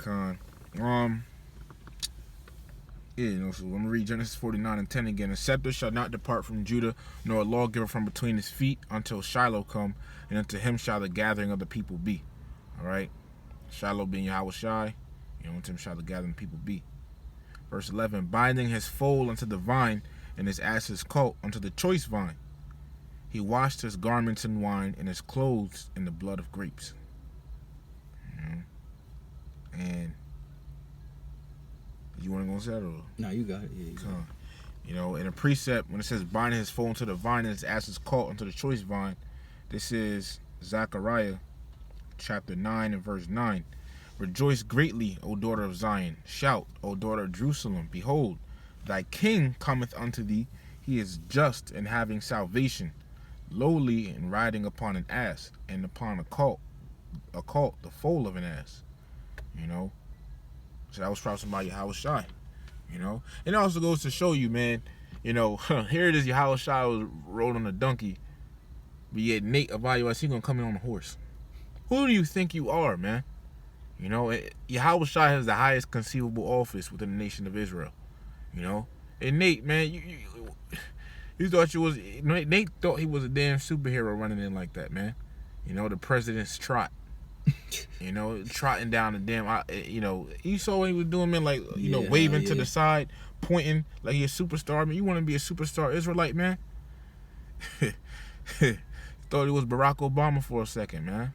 Con. So I'm going to read Genesis 49:10 again. A scepter shall not depart from Judah, nor a lawgiver from between his feet, until Shiloh come, and unto him shall the gathering of the people be. All right? Shiloh being Yahweh Shai, unto him shall the gathering of the people be. Verse 11, binding his foal unto the vine, and his ass's colt unto the choice vine. He washed his garments in wine, and his clothes in the blood of grapes. And you want to go into that? Or? No, you got it. Yeah, in a precept, when it says binding his foal unto the vine, and his ass's colt unto the choice vine, this is Zechariah chapter 9 and verse 9. Rejoice greatly, O daughter of Zion. Shout, O daughter of Jerusalem. Behold, thy king cometh unto thee. He is just and having salvation, lowly and riding upon an ass, and upon a colt, the foal of an ass. So that was probably somebody Yahweh Shai. And it also goes to show you, man, here it is, Yahweh Shai was rode on a donkey, but yet Nate of IUS, he gonna come in on a horse. Who do you think you are, man? Yahweh Shai has the highest conceivable office within the nation of Israel. And Nate, man, you thought you was, Nate thought he was a damn superhero running in like that, man. The president's trot. Trotting down the damn, you saw what he was doing, man, like, waving to the side, pointing like he a superstar, man. You want to be a superstar Israelite, man? Thought he was Barack Obama for a second, man.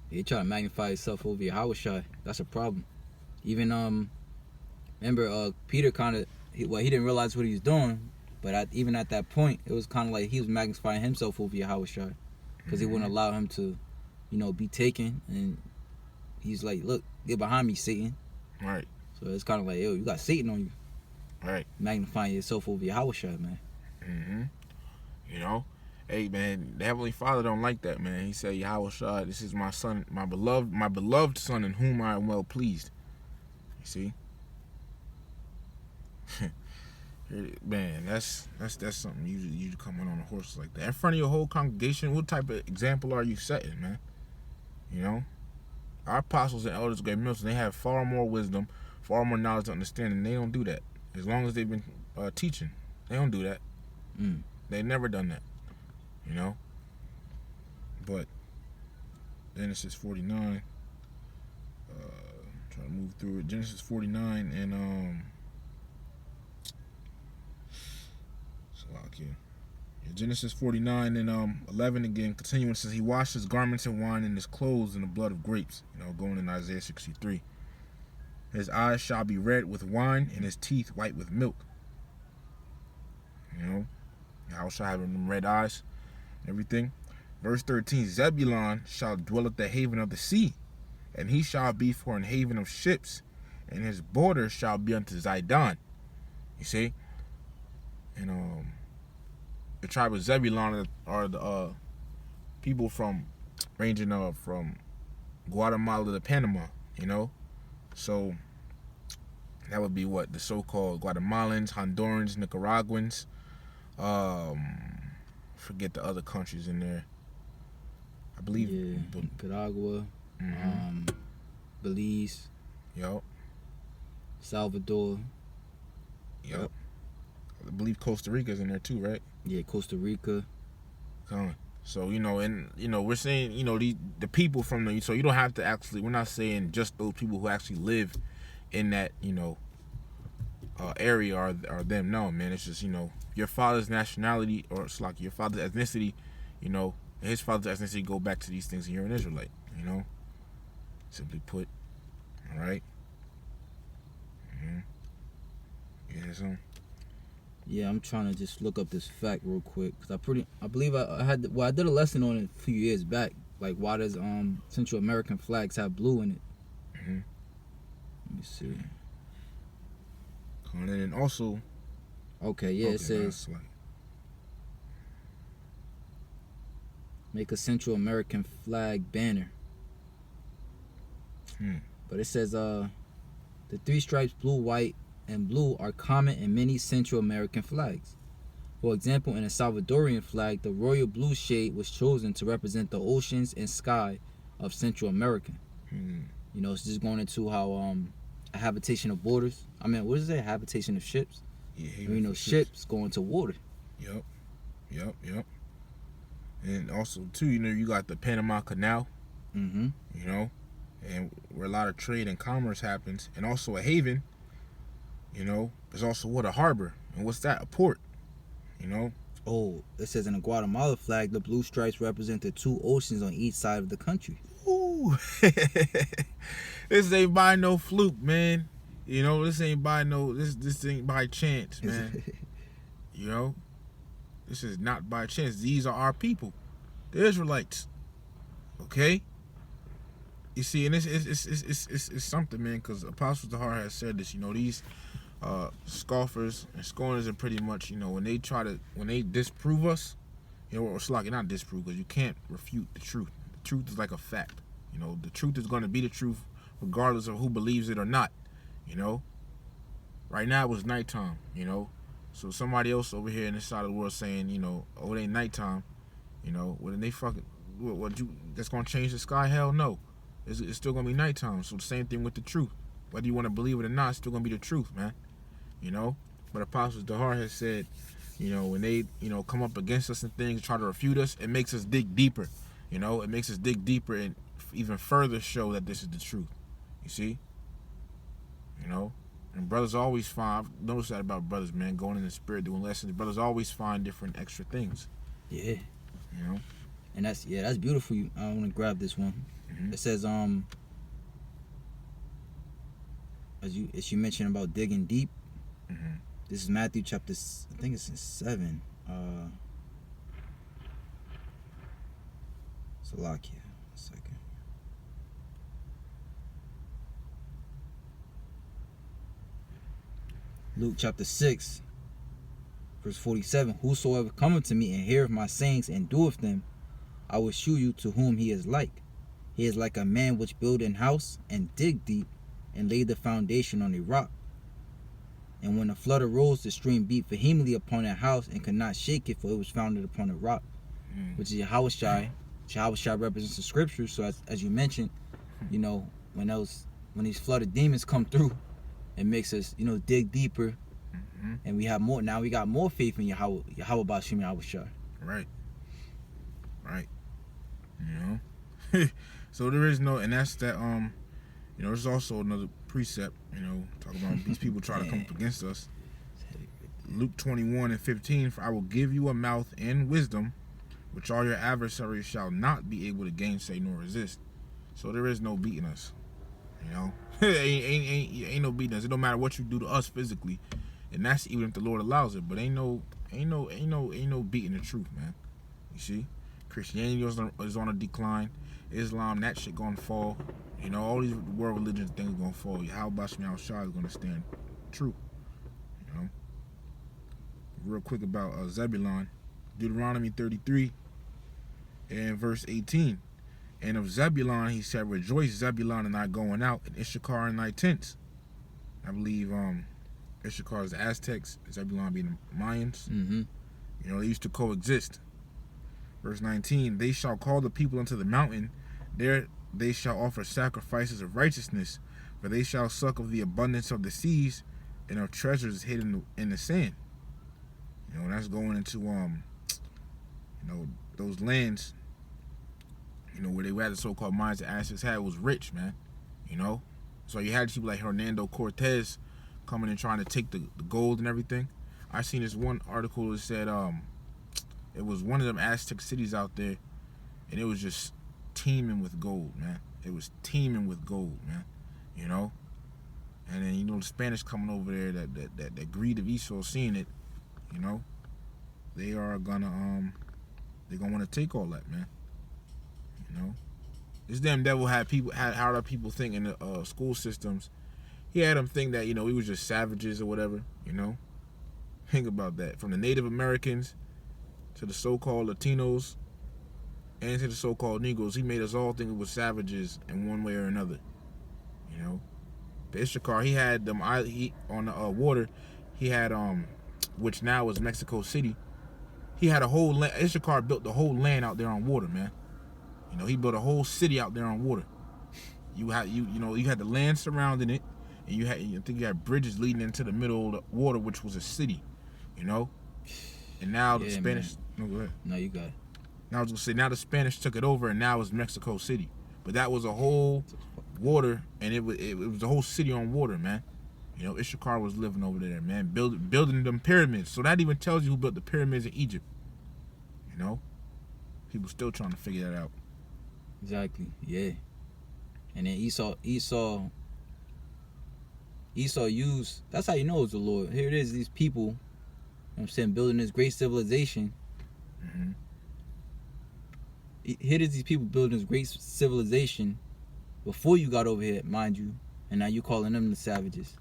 He trying to magnify himself over Yahweh Shai. That's a problem. Even, remember, Peter he didn't realize what he was doing, but even at that point, it was kind of like he was magnifying himself over Yahweh Shai, because he wouldn't allow him to, be taken. And he's like, look, get behind me, Satan. Right. So it's kind of like, yo, you got Satan on you. Right. Magnifying yourself over Yahweh Shai, man. Hey, man, the Heavenly Father don't like that, man. He said, Yahweh Shai, this is my son, my beloved son, in whom I am well pleased. You see? Man, that's something you coming on a horse like that in front of your whole congregation. What type of example are you setting, man? Our apostles and elders of Great Milton, they have far more wisdom, far more knowledge to understand, and they don't do that. As long as they've been teaching, they don't do that. They never done that. But Genesis 49. Trying to move through it. Genesis 49 and Genesis 49 and 11 again, continuing, says he washed his garments in wine and his clothes in the blood of grapes. Going in Isaiah 63. His eyes shall be red with wine and his teeth white with milk. How shall have them red eyes, everything. Verse 13, Zebulun shall dwell at the haven of the sea, and he shall be for an haven of ships, and his border shall be unto Zidon. You see? And the tribe of Zebulun are the people ranging from Guatemala to Panama, So that would be what? The so-called Guatemalans, Hondurans, Nicaraguans. Forget the other countries in there. I believe Nicaragua, Belize. Yep. Salvador. Yep. I believe Costa Rica's in there too, right? Yeah, Costa Rica. So, we're saying, the people from the, so you don't have to actually, we're not saying just those people who actually live in that, area are them. No, man, it's just, your father's nationality, or it's like your father's ethnicity, and his father's ethnicity go back to these things, and you're an Israelite, simply put. All right? Yeah, I'm trying to just look up this fact real quick, because I believe I did a lesson on it a few years back, like why does Central American flags have blue in it. Let me see. And then also, it says make a Central American flag banner. But it says the three stripes, blue, white, and blue, are common in many Central American flags. For example, in a Salvadorian flag, the royal blue shade was chosen to represent the oceans and sky of Central America. You know, it's just going into how a habitation of borders. I mean, what is it? Habitation of ships. Yeah, You know, ships going to water. Yep. And also too, you know, you got the Panama Canal. Mm-hmm. You know, and where a lot of trade and commerce happens, and also a haven. You know, there's also what, a harbor, and what's that? A port. You know. Oh, it says in the Guatemala flag, the blue stripes represent the two oceans on each side of the country. Ooh. This ain't by no fluke, man. You know, this ain't by no this ain't by chance, man. You know, this is not by chance. These are our people, the Israelites. Okay. You see, and it's something, man, because Apostle Tahar has said this. You know, these scoffers and scorners are pretty much, you know, when they disprove us, you know, or it's like not disprove, because you can't refute the truth. The truth is like a fact. You know, the truth is going to be the truth regardless of who believes it or not. You know, right now it was nighttime. You know, so somebody else over here in this side of the world saying, you know, oh, it ain't nighttime. You know, well then they fucking that's gonna change the sky? Hell no. It's still gonna be nighttime. So the same thing with the truth. Whether you want to believe it or not, it's still gonna be the truth, man. You know, but Apostle Dahar has said, you know, when they, you know, come up against us and things, try to refute us, it makes us dig deeper. You know, it makes us dig deeper and even further show that this is the truth. You see? You know? And brothers always find, I've noticed that about brothers, man, going in the spirit, doing lessons, brothers always find different extra things. Yeah. You know? And that's beautiful. I want to grab this one. Mm-hmm. It says, as you mentioned about digging deep. Mm-hmm. This is Matthew chapter, I think it's in 7. Salakia. A second. Luke chapter 6, verse 47. Whosoever cometh to me and heareth my sayings and doeth them, I will shew you to whom he is like. He is like a man which built an house and dig deep and laid the foundation on a rock. And when the flood arose, the stream beat vehemently upon that house and could not shake it, for it was founded upon a rock, which is Yahushai. Yahushai represents the scriptures. So as you mentioned, you know, when these flooded demons come through, it makes us, you know, dig deeper, and we have more. Now we got more faith in Yahweh Bashim Yahushai. Right. You know. So there is no, and that's that. You know, there's also another precept. You know, talk about these people try to come up against us. Luke 21:15. For I will give you a mouth and wisdom, which all your adversaries shall not be able to gainsay nor resist. So there is no beating us. You know, ain't no beating us. It don't matter what you do to us physically, and that's even if the Lord allows it. But ain't no beating the truth, man. You see, Christianity is on a decline. Islam, that shit gonna fall. You know, all these world religions things gonna fall. How Bashmi al-Shah is gonna stand true. You know. Real quick about Zebulon, Deuteronomy 33 and verse 18. And of Zebulon he said, rejoice Zebulon in thy going out, and Issachar in thy tents. I believe Issachar is the Aztecs, Zebulon being the Mayans. Mm-hmm. You know, they used to coexist. Verse 19, they shall call the people unto the mountain, there they shall offer sacrifices of righteousness, for they shall suck of the abundance of the seas, and of treasures hidden in the sand. You know, that's going into you know, those lands, you know, where they had the so-called mines that Aztecs had was rich, man. You know, so you had people like Hernando Cortez coming and trying to take the gold and everything. I seen this one article that said it was one of them Aztec cities out there, and it was just teeming with gold, man. It was teeming with gold, man. You know, and then, you know, the Spanish coming over there, that greed of Esau, seeing it, you know, they are gonna they're gonna want to take all that, man. You know, this damn devil had our people think in the school systems. He had them think that, you know, we was just savages or whatever. You know, think about that. From the Native Americans to the so-called Latinos and to the so-called Negroes, he made us all think we were savages in one way or another. You know, the Issachar, he had them on the water. He had which now is Mexico City. He had a whole land. Issachar built the whole land out there on water, man. You know, he built a whole city out there on water. you had the land surrounding it, and I think you had bridges leading into the middle of the water, which was a city, you know. And now the Spanish. No, go ahead. No, you got it. Now I was gonna say, now the Spanish took it over, and now it's Mexico City. But that was a whole water, and it was a whole city on water, man. You know, Ishakar was living over there, man, building them pyramids. So that even tells you who built the pyramids in Egypt. You know, people still trying to figure that out. Exactly. Yeah. And then Esau used. That's how you know it's the Lord. Here it is. These people, you know what I'm saying, building this great civilization. Mm-hmm. Here it is. These people building this great civilization before you got over here, mind you. And now you calling them the savages.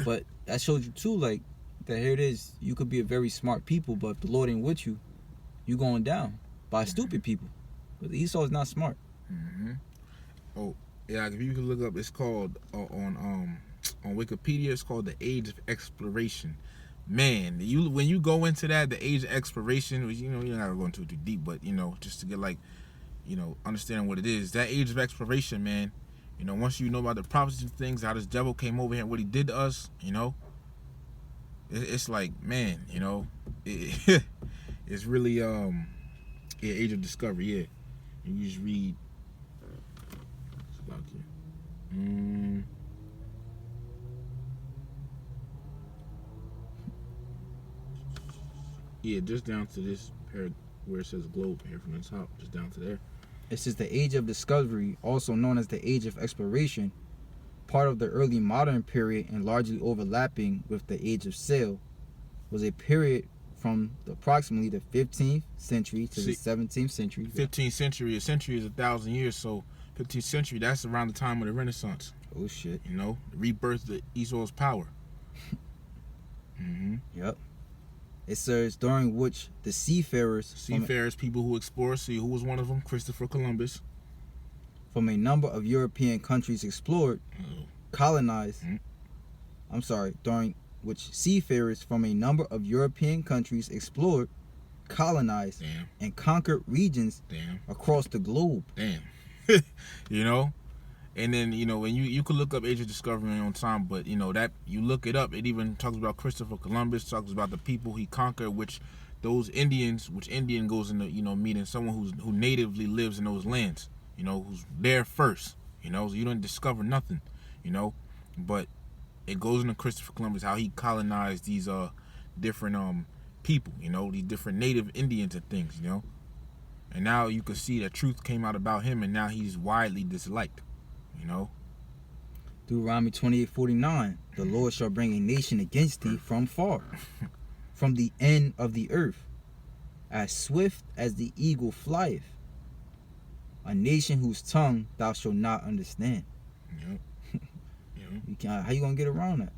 But that shows you too, like, that here it is. You could be a very smart people, but if the Lord ain't with you, you going down by stupid people. But Esau is not smart. Mm-hmm. Oh, yeah. If you can look up, it's called on Wikipedia. It's called the Age of Exploration. Man, when you go into that, the Age of Exploration, you know, you're not gonna go into it too deep, but you know, just to get like, you know, understanding what it is. That Age of Exploration, man. You know, once you know about the prophecies and things, how this devil came over here and what he did to us, you know, it's like, man, you know, it's really Age of Discovery, yeah. And you just read. Yeah, just down to this where it says globe here from the top, just down to there. It says the Age of Discovery, also known as the Age of Exploration, part of the early modern period and largely overlapping with the Age of Sail, was a period from approximately the 15th century to the 17th century. 15th century, a century is 1,000 years, so 15th century, that's around the time of the Renaissance. Oh shit. You know, rebirth of Esau's power. Mm-hmm. Yep. It says during which the seafarers, people who explore sea, who was one of them? Christopher Columbus. From a number of European countries explored, colonized. During which seafarers from a number of European countries explored, colonized, and conquered regions across the globe. You know? And then, you know, when you could look up Age of Discovery on your own time, but, you know, that you look it up, it even talks about Christopher Columbus, talks about the people he conquered, which Indian goes into, you know, meaning someone who natively lives in those lands, you know, who's there first, you know, so you don't discover nothing, you know, but it goes into Christopher Columbus, how he colonized these different people, you know, these different native Indians and things, you know, and now you can see that truth came out about him, and now he's widely disliked. You know, Deuteronomy 28:49, the Lord shall bring a nation against thee from far, from the end of the earth, as swift as the eagle flieth, a nation whose tongue thou shalt not understand. Yep. How you gonna get around that?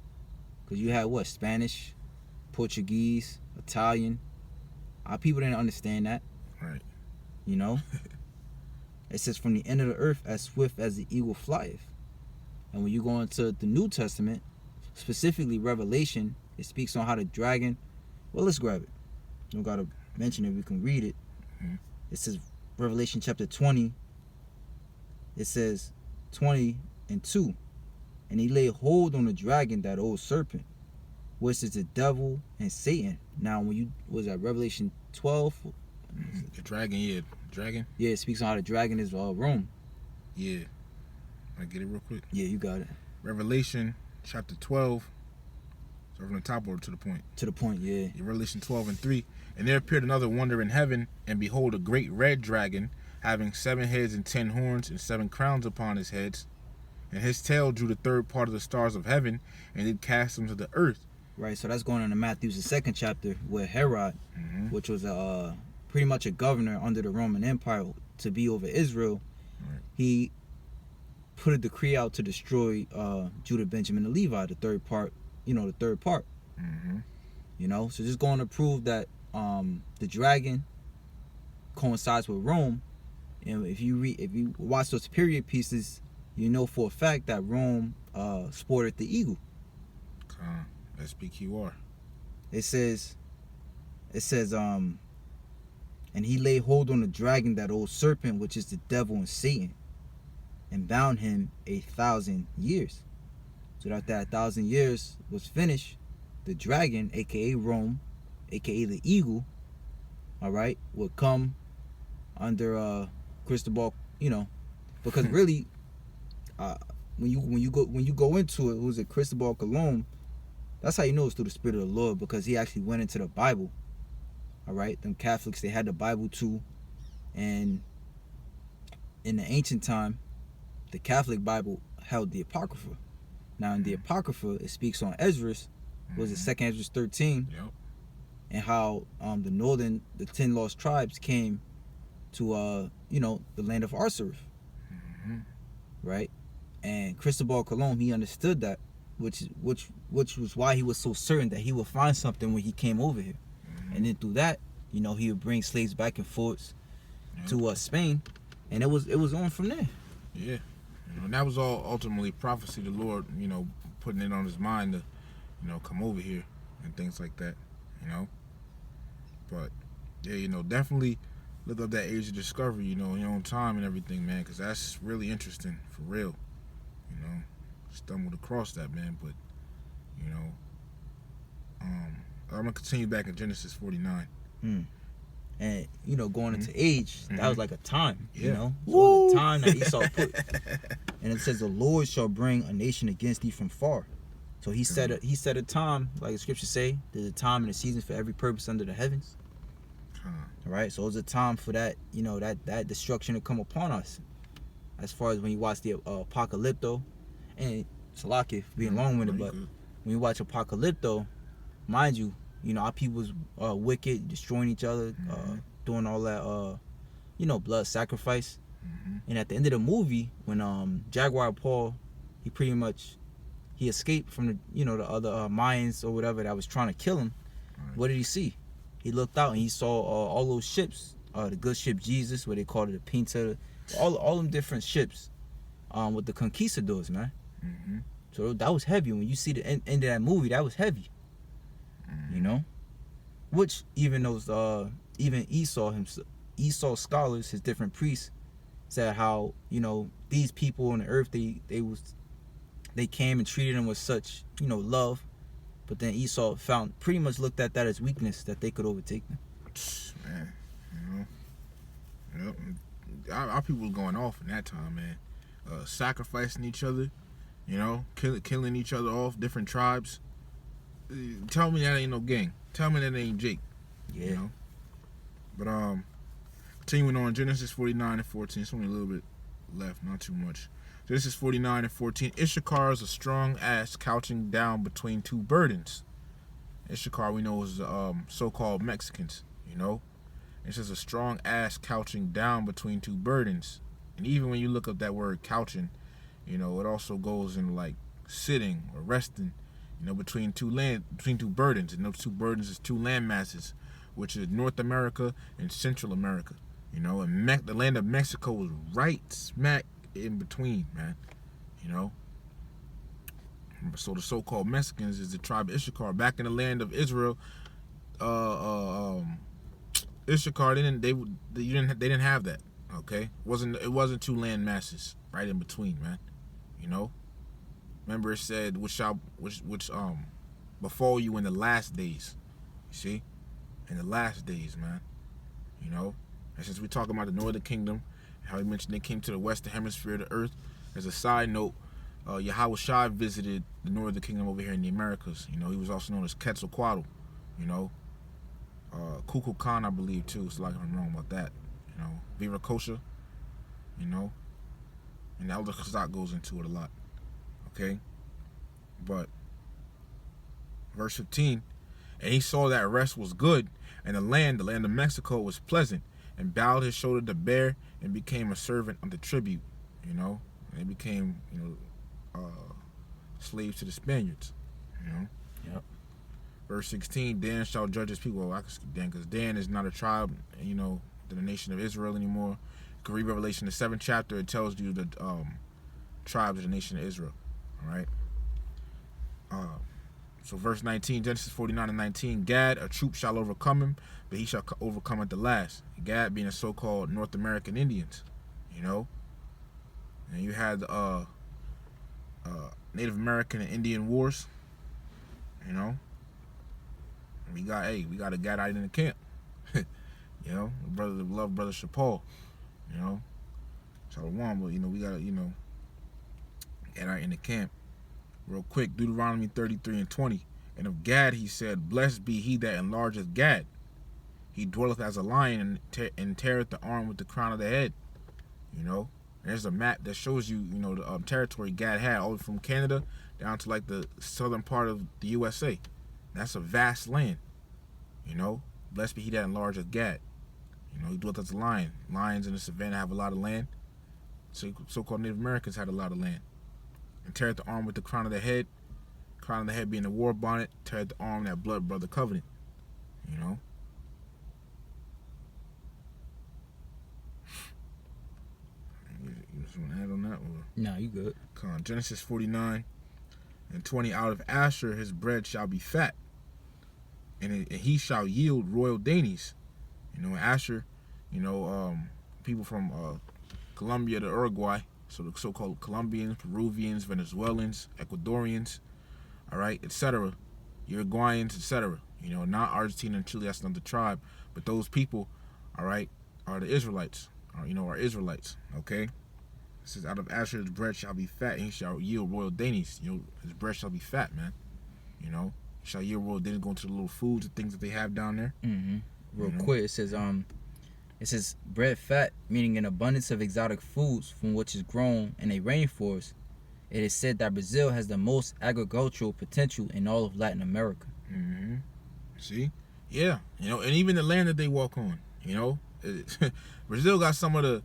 Because you had what? Spanish, Portuguese, Italian. Our people didn't understand that. Right. You know? It says from the end of the earth as swift as the eagle flieth. And when you go into the New Testament, specifically Revelation, it speaks on how the dragon. Well, let's grab it. We don't gotta mention it. We can read it. Mm-hmm. It says Revelation chapter 20. It says 20:2, and he laid hold on the dragon, that old serpent, which is the devil and Satan. Now, when you was at Revelation 12. The dragon, yeah. Dragon? Yeah, it speaks on how the dragon is Rome. Yeah. I get it real quick? Yeah, you got it. Revelation chapter 12. So from the top or to the point? To the point, yeah. Revelation 12:3. And there appeared another wonder in heaven, and behold, a great red dragon, having 7 heads and 10 horns, and 7 crowns upon his heads. And his tail drew the third part of the stars of heaven, and did cast them to the earth. Right, so that's going into Matthew's the 2nd chapter, where Herod, which was pretty much a governor under the Roman Empire to be over Israel, he put a decree out to destroy Judah, Benjamin, and Levi, the third part. You know, the third part. You know, so just going to prove that the dragon coincides with Rome. And if you watch those period pieces, you know for a fact that Rome sported the eagle. SPQR. It says, and he laid hold on the dragon, that old serpent, which is the devil and Satan. and bound him 1,000 years. So that 1,000 years was finished, the dragon, aka Rome, aka the eagle, all right, would come under Cristobal, because really, when you go into it, who's a Cristobal Colon? That's how you know it's through the Spirit of the Lord, because he actually went into the Bible. All right, them Catholics, they had the Bible too, and in the ancient time, the Catholic Bible held the Apocrypha. Now in the Apocrypha, it speaks on Esdras, was it 2nd Esdras 13, Yep. and how the 10 lost tribes came to the land of Arsareth, right? And Cristobal Colon, he understood that, which was why he was so certain that he would find something when he came over here. And then through that, he would bring slaves back and forth to Spain, and it was on from there. Yeah, and that was all ultimately prophecy. The Lord, putting it on his mind to, come over here and things like that, But yeah, definitely look up that Age of Discovery, in your own time and everything, man, because that's really interesting for real. Stumbled across that, man, but I'm gonna continue back in Genesis 49. And going into age, that was like a time, Yeah. So the time that Esau put, and it says the Lord shall bring a nation against thee from far. So he set a time, like the scriptures say, there's a time and a season for every purpose under the heavens. All right, so it's a time for that, that destruction to come upon us. As far as when you watch the Apocalypto, and Salaki being long-winded, but when you watch Apocalypto, mind you, our people's wicked, destroying each other, doing all that, blood sacrifice. And at the end of the movie, when Jaguar Paul, he escaped from the other Mayans or whatever that was trying to kill him. Right. What did he see? He looked out and he saw all those ships, the good ship Jesus, what they called it, the Pinta, all them different ships, with the conquistadors, man. So that was heavy. When you see the end of that movie, that was heavy. Which even those even Esau scholars, his different priests, said how these people on the earth they came and treated them with such love, but then Esau pretty much looked at that as weakness, that they could overtake them. Man, yep. Our people was going off in that time, man. Sacrificing each other, killing each other off, different tribes. Tell me that ain't no gang. Tell me that ain't Jake. Yeah. But continuing on, Genesis 49 and 14. It's only a little bit left, not too much. Genesis 49 and 14. Issachar is a strong ass couching down between two burdens. Issachar, we know, is so-called Mexicans. It's just a strong ass couching down between two burdens. And even when you look up that word couching, it also goes in like sitting or resting. Between two burdens, and those two burdens is two land masses, which is North America and Central America. And the land of Mexico was right smack in between, man. So the so-called Mexicans is the tribe of Issachar. Back in the land of Israel, Issachar they didn't have that. Okay, it wasn't two land masses right in between, man. Remember, it said, which befall you in the last days. You see? In the last days, man. And since we're talking about the Northern Kingdom, how he mentioned they came to the Western Hemisphere of the earth, as a side note, Yahweh Shai visited the Northern Kingdom over here in the Americas. He was also known as Quetzalcoatl. Kukulkan, I believe, too. So, like, I'm wrong about that. Viva Kosha. And Elder Chazak goes into it a lot. Okay, but verse 15, and he saw that rest was good, and the land of Mexico was pleasant, and bowed his shoulder to bear, and became a servant of the tribute. And he became slaves to the Spaniards. Yep. Verse 16, Dan shall judge his people. Well, I can skip Dan because Dan is not a tribe, to the nation of Israel anymore. You can read Revelation, the 7th chapter. It tells you the tribes of the nation of Israel. All right. So verse 19, Genesis 49 and 19, Gad, a troop shall overcome him, but he shall overcome at the last. Gad being a so-called North American Indians, And you had the Native American and Indian Wars. You know, we got a Gadite in the camp. You know, brother, love brother Chappelle. You know, Shalom, but we got Gadite in the camp. Real quick, Deuteronomy 33:20. And of Gad he said, "Blessed be he that enlargeth Gad. He dwelleth as a lion and teareth the arm with the crown of the head." You know, there's a map that shows you, the territory Gad had, all from Canada down to like the southern part of the USA. That's a vast land. You know, blessed be he that enlargeth Gad. You know, he dwelt as a lion. Lions in the savannah have a lot of land. So-called Native Americans had a lot of land. And teareth the arm with the crown of the head. Crown of the head being the war bonnet. Teareth the arm, that blood brother covenant. You know. You just want to add on that? Or? No, you good. Come on. Genesis 49:20. Out of Asher his bread shall be fat, and he shall yield royal dainties. You know, Asher, people from Colombia to Uruguay, so the so-called Colombians, Peruvians, Venezuelans, Ecuadorians, all right, etc., Uruguayans, etc. You know, not Argentina and Chile, that's not the tribe, but those people, all right, are the Israelites, are Israelites, okay? It says, out of Asher his bread shall be fat, and he shall yield royal dainties. You know, his bread shall be fat, man. You know, he shall yield royal dainties, going to the little foods and things that they have down there. Mm-hmm. Real quick, it says bread fat, meaning an abundance of exotic foods from which is grown in a rainforest. It is said that Brazil has the most agricultural potential in all of Latin America. Mm-hmm. See? Yeah. And even the land that they walk on, Brazil got some of the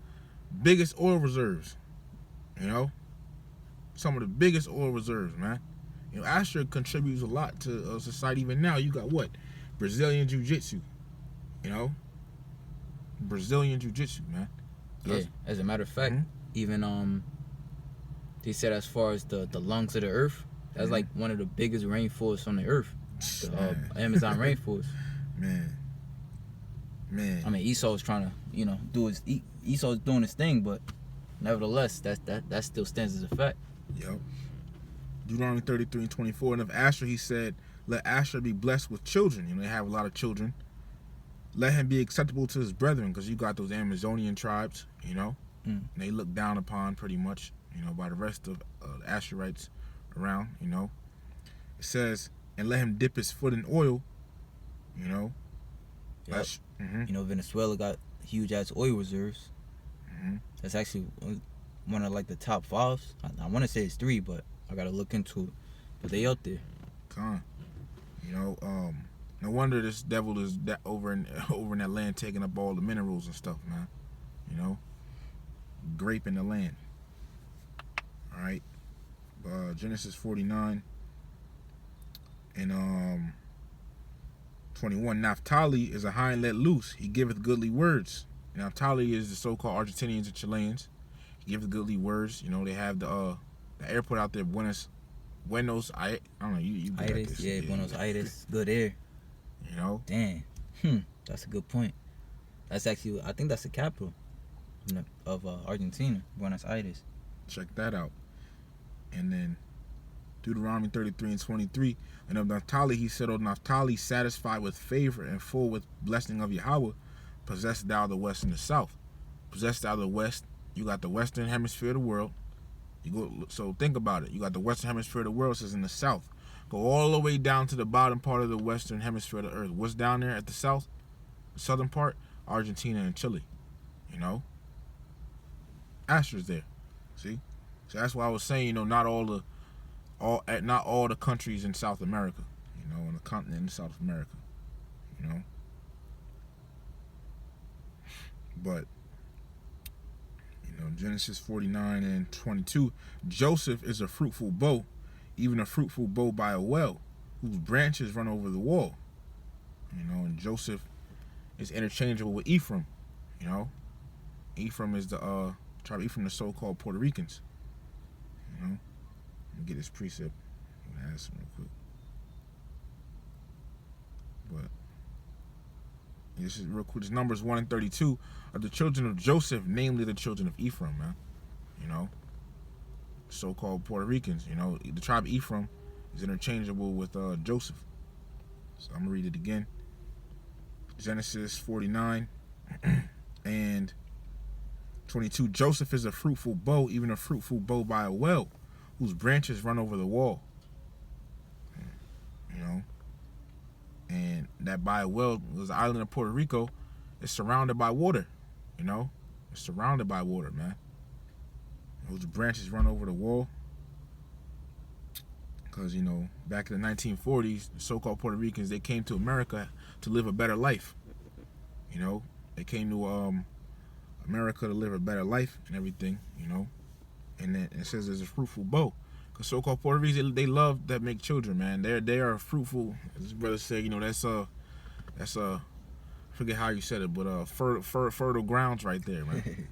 biggest oil reserves. Some of the biggest oil reserves, man. Asher contributes a lot to society. Even now, you got what? Brazilian Jiu-Jitsu. Brazilian Jiu-Jitsu, man. Yeah, as a matter of fact, even they said as far as the lungs of the earth, that's like one of the biggest rainforests on the earth, the Amazon rainforest. Man. I mean, Esau's trying to, Esau's doing his thing, but nevertheless, that still stands as a fact. Yep. Deuteronomy 33:24. And of Asher he said, "Let Asher be blessed with children." They have a lot of children. Let him be acceptable to his brethren, because you got those Amazonian tribes, and they look down upon pretty much, by the rest of the Asherites around, It says, and let him dip his foot in oil, Yep. Venezuela got huge ass oil reserves. That's actually one of like the top 5. I want to say it's 3, but I gotta look into it. But they out there. No wonder this devil is that over in that land, taking up all the minerals and stuff, man. Graping the land. All right. Genesis 49 and 21. Naphtali is a hind let loose. He giveth goodly words. Naphtali is the so-called Argentinians and Chileans. He giveth goodly words. They have the airport out there, Buenos. I don't know. You Aires, yeah, Buenos Aires, good air. Damn. That's a good point. That's actually, I think that's the capital of Argentina, Buenos Aires. Check that out. And then Deuteronomy 33:23. And of Naphtali he said, O Naphtali, satisfied with favor and full with blessing of Yahweh, possess thou the west and the south. Possess thou the west. You got the western hemisphere of the world. So think about it. You got the western hemisphere of the world, says in the south. Go all the way down to the bottom part of the western hemisphere of the earth. What's down there at the south? The southern part? Argentina and Chile. Asher's there. See? So that's why I was saying, not all the countries in South America, on the continent in South America, But, Genesis 49:22, Joseph is a fruitful bow, even a fruitful bow by a well, whose branches run over the wall. And Joseph is interchangeable with Ephraim. Ephraim is the tribe of Ephraim, the so-called Puerto Ricans. Let me get this precept. I'm gonna add some real quick. But this is real quick. It's Numbers 1:32 of the children of Joseph, namely the children of Ephraim, man. so-called Puerto Ricans. You know, the tribe Ephraim is interchangeable with Joseph. So I'm gonna read it again. Genesis 49 and 22. Joseph is a fruitful bow, even a fruitful bow by a well, whose branches run over the wall. You know, and that by a well was the island of Puerto Rico. It's surrounded by water. You know, it's surrounded by water, man. Those branches run over the wall. Because, you know, back in the 1940s, the so-called Puerto Ricans, they came to America to live a better life. You know, they came to America to live a better life and everything, you know. And then it says there's a fruitful bow. Because so-called Puerto Ricans, they love that make children, man. They are fruitful. As his brother said, you know, that's I forget how you said it, but fertile grounds right there, man.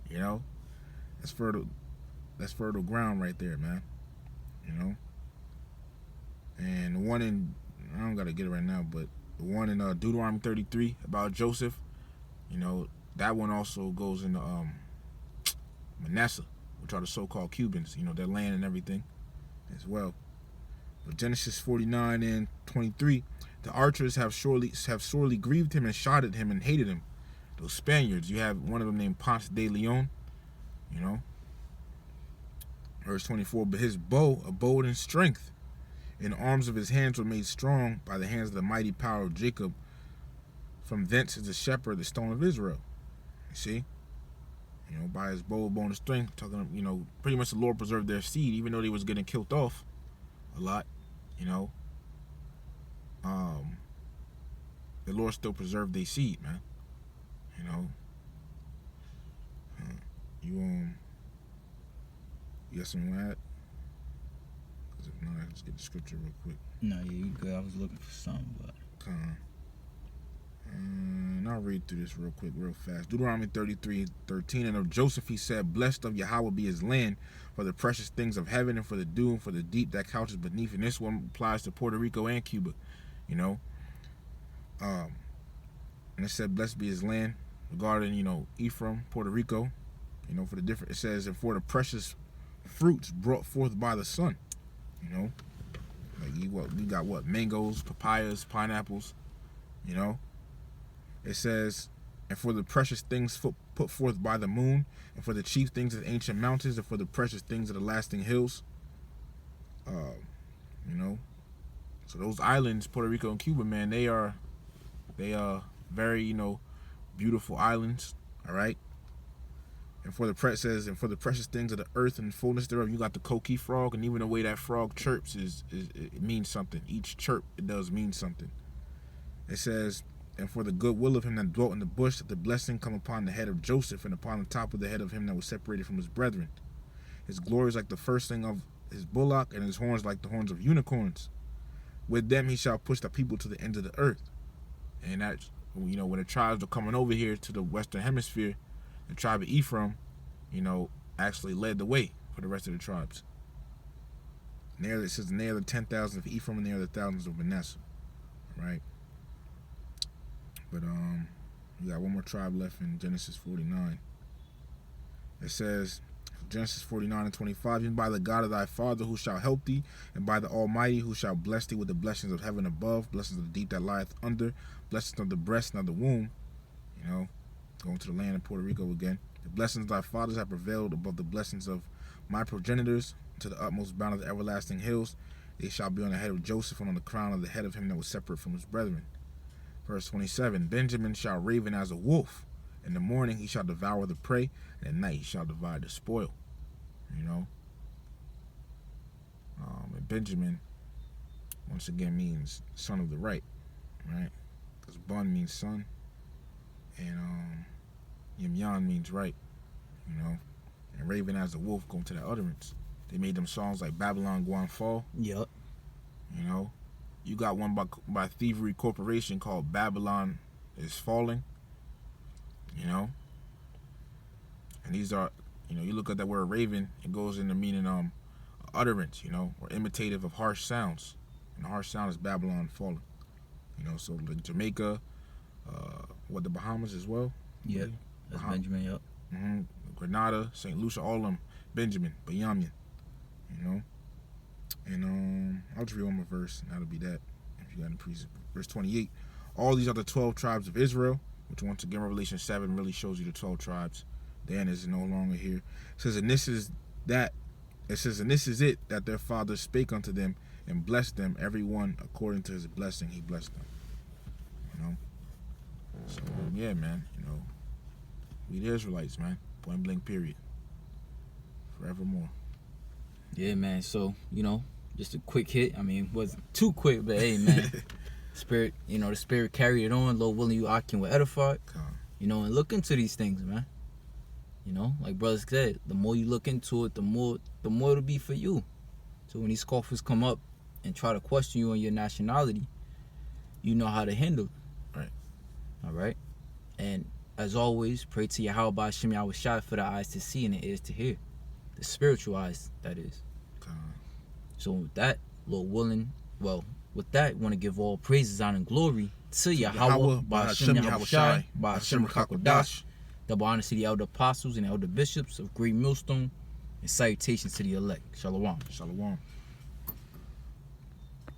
You know, that's fertile ground right there, man. You know, and the one in, I don't gotta get it right now, but the one in Deuteronomy 33 about Joseph, you know, that one also goes into Manasseh, which are the so-called Cubans, you know, their land and everything as well. But Genesis 49 and 23, the archers have sorely grieved him and shot at him and hated him. Those Spaniards, you have one of them named Ponce de Leon, you know. Verse 24, but his bow abode in strength, and the arms of his hands were made strong by the hands of the mighty power of Jacob. From thence is the shepherd, the stone of Israel. You see? You know, by his bow abode in strength, talking, you know, pretty much the Lord preserved their seed, even though they was getting killed off a lot, you know. The Lord still preserved their seed, man. You know. You got something to add? Because if not, let's get the scripture real quick. No, yeah, you good. I was looking for something, but. And I'll read through this real quick, real fast. Deuteronomy 33:13. And of Joseph he said, blessed of Yahweh be his land, for the precious things of heaven, and for the dew, and for the deep that couches beneath. And this one applies to Puerto Rico and Cuba, you know. And it said, blessed be his land, regarding, you know, Ephraim, Puerto Rico, you know, for the different, it says, and for the precious fruits brought forth by the sun, you know, like we got what, mangoes, papayas, pineapples, you know. It says, and for the precious things put forth by the moon, and for the chief things of the ancient mountains, and for the precious things of the lasting hills, you know. So those islands, Puerto Rico and Cuba, man, they are very, you know, beautiful islands. All right. And for the precious things of the earth and fullness thereof, you got the coqui frog, and even the way that frog chirps it means something. Each chirp, it does mean something. It says, and for the good will of him that dwelt in the bush, that the blessing come upon the head of Joseph, and upon the top of the head of him that was separated from his brethren. His glory is like the firsting of his bullock, and his horns like the horns of unicorns. With them he shall push the people to the ends of the earth. And that's, you know, when the tribes are coming over here to the Western Hemisphere, the tribe of Ephraim, you know, actually led the way for the rest of the tribes. And there it says, and they are the 10,000 of Ephraim, and they are the thousands of Manasseh. Right? But we got one more tribe left in Genesis 49. It says, Genesis 49 and 25, even by the God of thy father who shall help thee, and by the Almighty who shall bless thee with the blessings of heaven above, blessings of the deep that lieth under, blessings of the breast and of the womb, you know, going to the land of Puerto Rico again. The blessings of thy fathers have prevailed above the blessings of my progenitors to the utmost bound of the everlasting hills. They shall be on the head of Joseph, and on the crown of the head of him that was separate from his brethren. Verse 27, Benjamin shall raven as a wolf. In the morning he shall devour the prey, and at night he shall divide the spoil. You know? And Benjamin, once again, means son of the right. Right? Because Bun means son. And Yimyan means right. You know? And raven as a wolf going to that utterance. They made them songs like Babylon Go On Fall. Yep. You know? You got one by Thievery Corporation called Babylon is Falling. You know? And these are, you know, you look at that word raven, it goes into meaning utterance, you know, or imitative of harsh sounds. And the harsh sound is Babylon Falling. You know, so like Jamaica, what, the Bahamas as well? Yep. That's Benjamin, yep. Grenada, St. Lucia, all of them Benjamin, Benjamin. You know? And I'll just read one more verse, and that'll be that. If you got any precepts. Verse 28. All these are the 12 tribes of Israel, which once again Revelation 7 really shows you the 12 tribes. Dan is no longer here. It says, and this is that. It says, and this is it, that their father spake unto them and blessed them, every one according to his blessing he blessed them. You know? So, yeah, man. You know, we the Israelites, man. Point blank, period. Forevermore. Yeah, man. So, you know, just a quick hit. I mean, it wasn't too quick, but hey, man. Spirit, you know, the Spirit carried it on. Lord willing, you Akim will edify. You know, and look into these things, man. You know, like brothers said, the more you look into it, the more it'll be for you. So when these scoffers come up and try to question you on your nationality, you know how to handle it. Right. All right. And as always, pray to Yahweh Hashem Yahweh Shai for the eyes to see and the ears to hear. The spiritual eyes, that is. So with that, Lord willing, with that, want to give all praises, honor, and glory to Yahweh by Hashem Yahweh Shai, by Hashem Rakakodash. Double honor to the elder apostles and elder bishops of Great Millstone, and salutations to the elect. Shalom. Shalom.